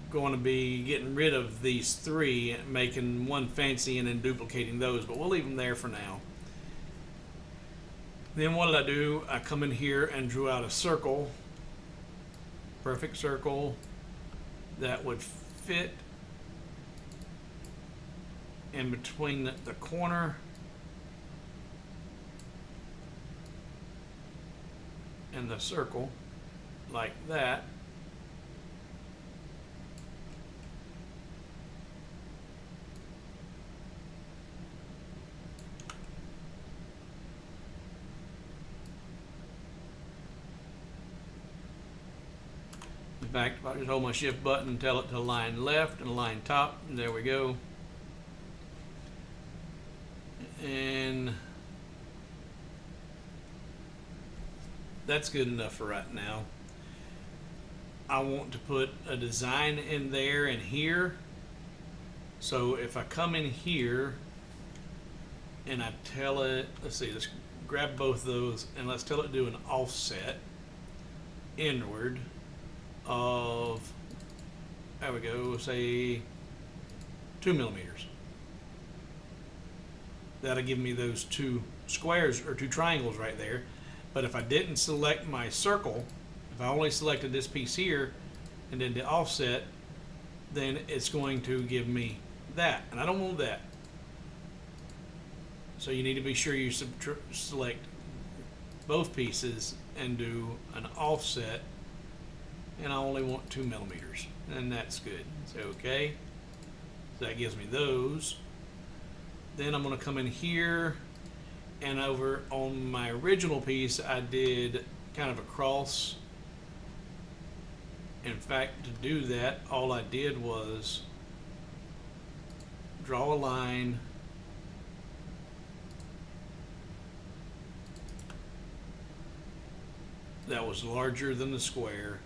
Speaker 1: going to be getting rid of these 3, making one fancy and then duplicating those, but we'll leave them there for now. Then what did I do? I come in here and drew out a circle, perfect circle that would fit in between the corner and the circle, like that. In fact, if I just hold my shift button and tell it to align left and align top, and there we go. And that's good enough for right now. I want to put a design in there and here. So if I come in here and I tell it, let's see, let's grab both those and let's tell it to do an offset inward of, there we go, say 2 millimeters. That'll give me those 2 squares or 2 triangles right there. But if I didn't select my circle, if I only selected this piece here and then the offset, then it's going to give me that, and I don't want that. So you need to be sure you select both pieces and do an offset, and I only want 2 millimeters, and that's good. So okay, so that gives me those. Then I'm going to come in here, and over on my original piece I did kind of a cross. In fact, to do that, all I did was draw a line that was larger than the square,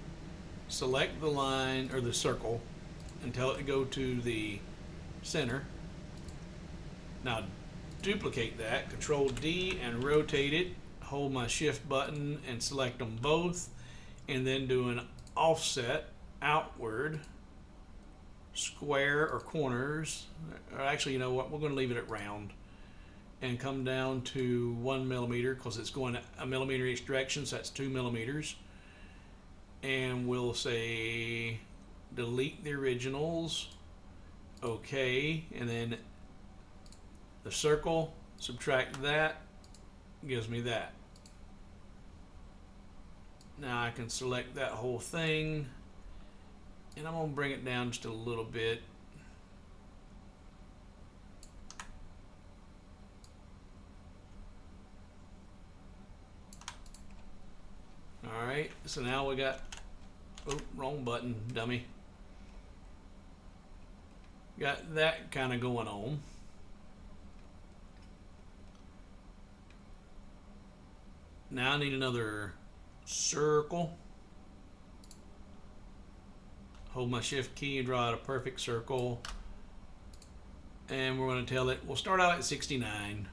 Speaker 1: select the line or the circle and tell it to go to the center. Now duplicate that, Control D and rotate it, hold my shift button and select them both, and then do an offset outward, square or corners, or actually, you know what, we're going to leave it at round, and come down to 1 millimeter because it's going a millimeter each direction, so that's 2 millimeters. And we'll say delete the originals, okay, and then the circle, subtract that, gives me that. Now I can select that whole thing, and I'm going to bring it down just a little bit. Alright, so now we got, oh, wrong button, dummy. Got that kind of going on. Now I need another circle. Hold my shift key and draw out a perfect circle. And we're going to tell it, we'll start out at 69.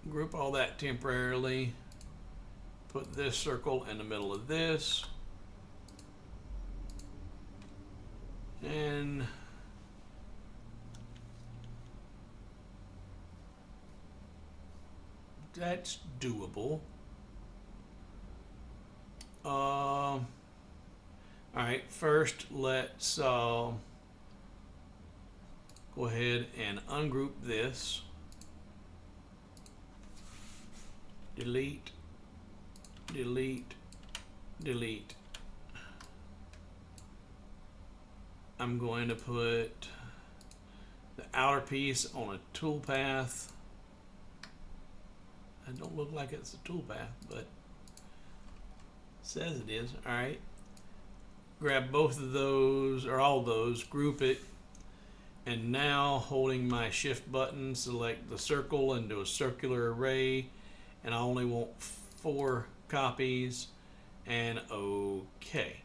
Speaker 1: Group all that temporarily. Put this circle in the middle of this. And that's doable. All right, first let's go ahead and ungroup this. Delete, delete, delete. I'm going to put the outer piece on a toolpath. It don't look like it's a toolpath, but it says it is. All right. Grab both of those, or all those, group it, and now holding my shift button, select the circle and do a circular array, and I only want 4 copies, and OK.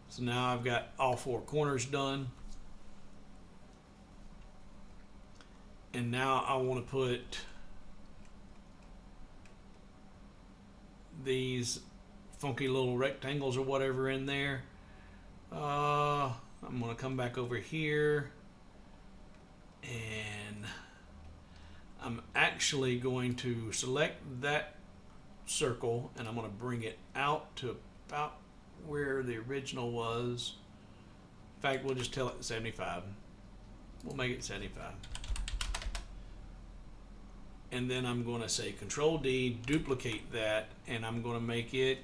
Speaker 1: So now I've got all 4 corners done. And now I want to put these funky little rectangles or whatever in there. I'm going to come back over here, and I'm actually going to select that circle, and I'm going to bring it out to about where the original was. In fact, we'll just tell it 75. We'll make it 75. And then I'm going to say Control D, duplicate that, and I'm going to make it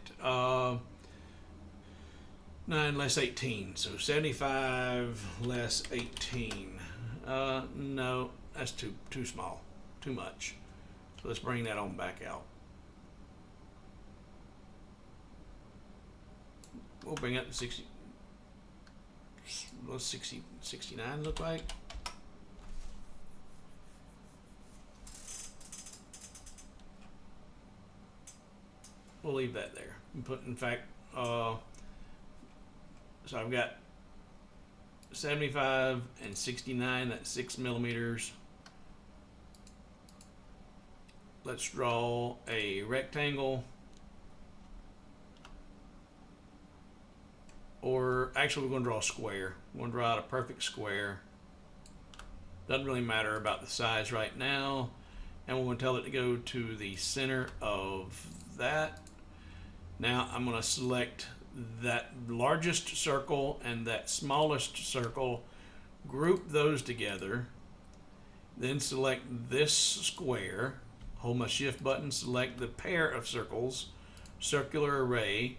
Speaker 1: 9 less 18. So 75 less 18. No, that's too small, too much. So let's bring that on back out. We'll bring up the 60. What's 69 look like? We'll leave that there. In fact, so I've got 75 and 69, that's 6 millimeters. Let's draw a rectangle. Or actually, we're going to draw a square. We're going to draw out a perfect square. Doesn't really matter about the size right now. And we're going to tell it to go to the center of that. Now I'm going to select that largest circle and that smallest circle, group those together, then select this square, hold my shift button, select the pair of circles, circular array,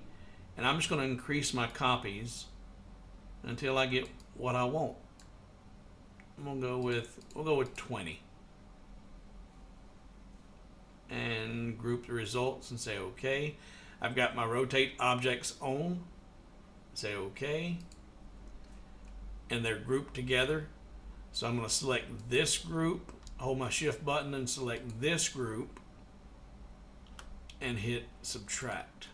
Speaker 1: and I'm just going to increase my copies until I get what I want. We'll go with 20. And group the results and say OK. I've got my rotate objects on. Say OK. And they're grouped together. So I'm going to select this group, hold my shift button and select this group, and hit subtract.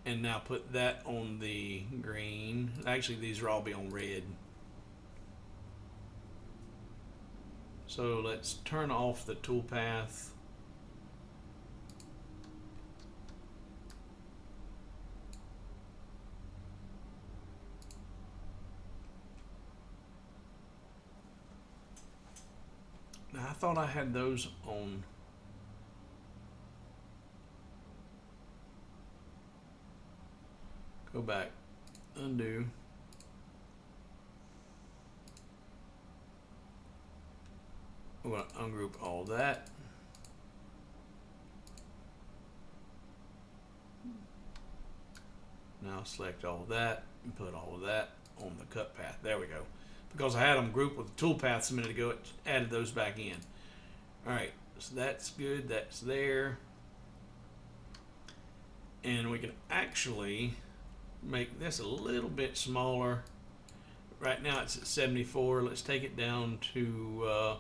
Speaker 1: And now put that on the green. Actually, these will all be on red. So let's turn off the toolpath. Now I thought I had those on. Go back, undo. We're going to ungroup all that. Now select all that and put all of that on the cut path. There we go. Because I had them grouped with the toolpaths a minute ago, it added those back in. All right, so that's good. That's there. And we can actually make this a little bit smaller. Right now it's at 74. Let's take it down to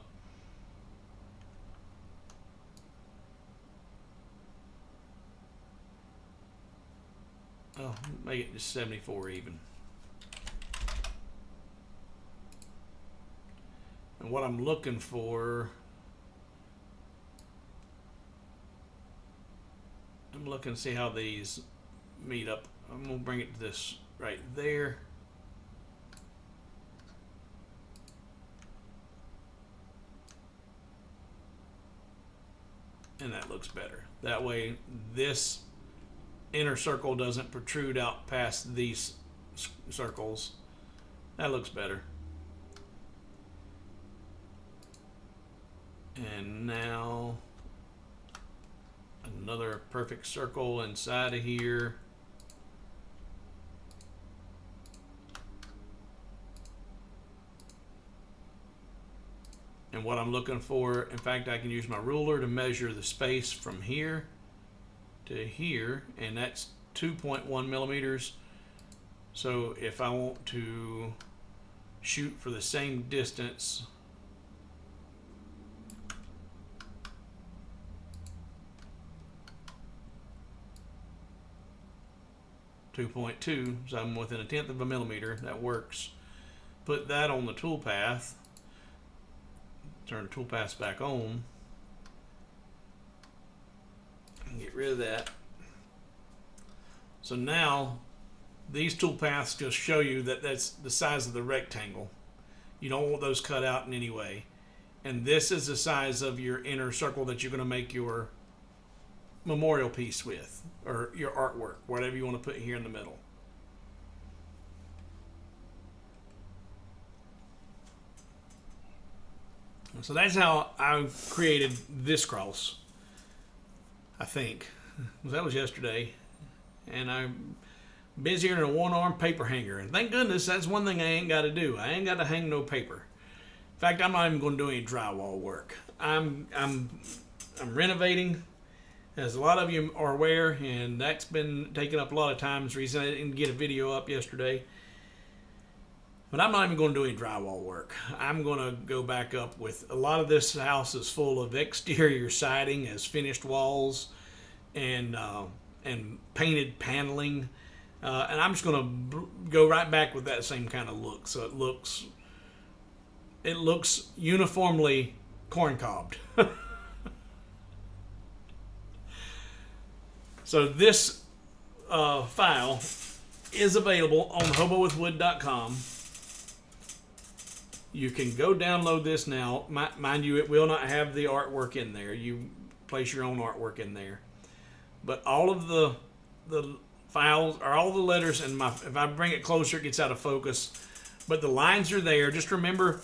Speaker 1: make it just 74 even. And what I'm looking for, I'm looking to see how these meet up. I'm going to bring it to this right there. And that looks better. That way this inner circle doesn't protrude out past these circles. That looks better. And now another perfect circle inside of here. And what I'm looking for, in fact, I can use my ruler to measure the space from here to here, and that's 2.1 millimeters. So if I want to shoot for the same distance, .2, so I'm within 1/10 of a millimeter. That works. Put that on the toolpath. Turn the toolpaths back on. And get rid of that. So now these toolpaths just show you that that's the size of the rectangle. You don't want those cut out in any way. And this is the size of your inner circle that you're going to make your memorial piece with, or your artwork, whatever you want to put here in the middle. So that's how I created this cross, I think. That was yesterday. And I'm busier than a one-armed paper hanger. And thank goodness that's one thing I ain't got to do. I ain't got to hang no paper. In fact, I'm not even going to do any drywall work. I'm renovating, as a lot of you are aware, and that's been taking up a lot of time. The reason I didn't get a video up yesterday. But I'm not even going to do any drywall work. I'm going to go back up with, a lot of this house is full of exterior siding as finished walls and painted paneling. And I'm just going to go right back with that same kind of look. So it looks uniformly corncobbed. So this file is available on hobowithwood.com. You can go download this now. Mind you, it will not have the artwork in there. You place your own artwork in there. But all of the files, or all the letters, and if I bring it closer, it gets out of focus. But the lines are there. Just remember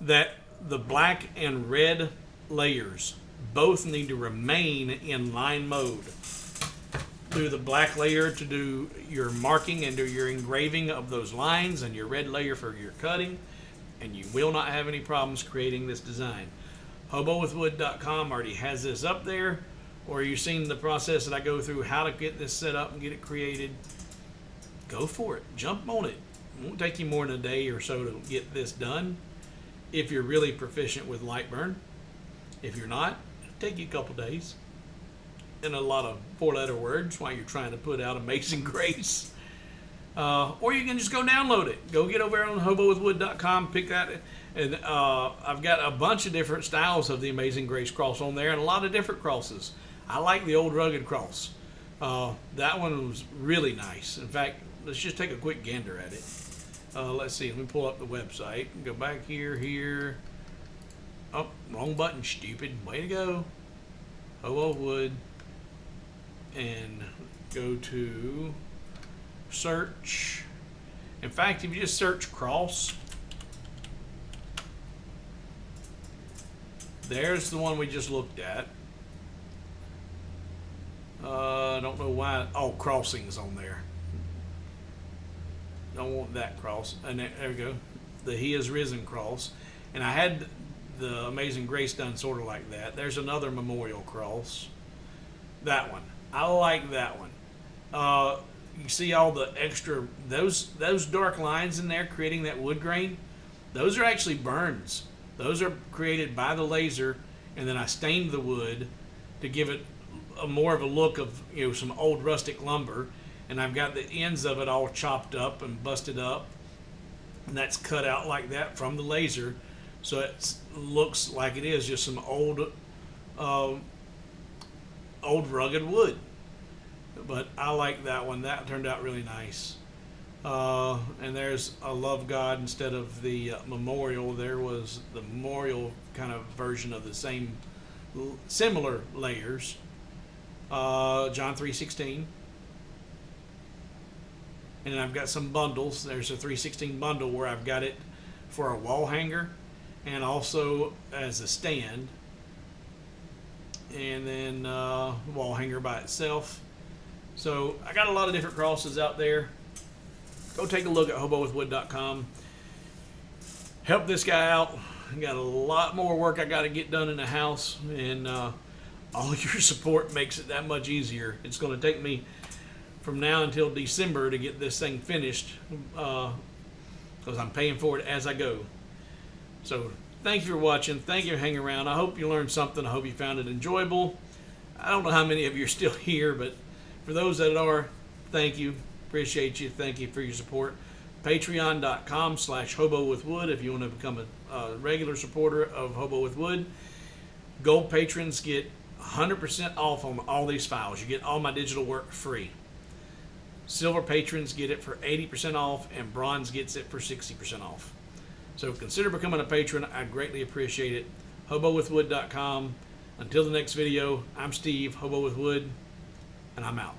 Speaker 1: that the black and red layers both need to remain in line mode. Do the black layer to do your marking and do your engraving of those lines, and your red layer for your cutting, and you will not have any problems creating this design. Hobowithwood.com already has this up there, or you've seen the process that I go through, how to get this set up and get it created. Go for it. Jump on it. It won't take you more than a day or so to get this done if you're really proficient with LightBurn. If you're not, it'll take you a couple days and a lot of four-letter words while you're trying to put out Amazing Grace. Or you can just go download it. Go get over on hobowithwood.com, pick that. And I've got a bunch of different styles of the Amazing Grace cross on there, and a lot of different crosses. I like the old rugged cross. That one was really nice. In fact, let's just take a quick gander at it. Let's see. Let me pull up the website. Go back here. Oh, wrong button, stupid. Way to go. Hobo Wood. And go to search. In fact, if you just search cross, there's the one we just looked at. I don't know why. Oh, crossings on there. Don't want that cross. And there we go. The He Is Risen cross. And I had the Amazing Grace done sort of like that. There's another memorial cross. That one. I like that one. You see all the extra, those dark lines in there creating that wood grain? Those are actually burns. Those are created by the laser, and then I stained the wood to give it more of a look of, you know, some old rustic lumber. And I've got the ends of it all chopped up and busted up, and that's cut out like that from the laser, so it looks like it is just some old rugged wood. But I like that one. That turned out really nice. And there's a Love God instead of the memorial. There was the memorial kind of version of the same, similar layers. John 3:16. And then I've got some bundles. There's a 3/16 bundle where I've got it for a wall hanger and also as a stand. And then wall hanger by itself. So I got a lot of different crosses out there. Go take a look at hobowithwood.com. Help this guy out. I got a lot more work I got to get done in the house, and all your support makes it that much easier. It's going to take me from now until December to get this thing finished, because I'm paying for it as I go. So thank you for watching. Thank you for hanging around. I hope you learned something. I hope you found it enjoyable. I don't know how many of you are still here, but for those that are, thank you. Appreciate you. Thank you for your support. Patreon.com/HoboWithWood if you want to become a regular supporter of Hobo with Wood. Gold patrons get 100% off on all these files. You get all my digital work free. Silver patrons get it for 80% off, and bronze gets it for 60% off. So consider becoming a patron. I greatly appreciate it. HoboWithWood.com. Until the next video, I'm Steve, Hobo with Wood, and I'm out.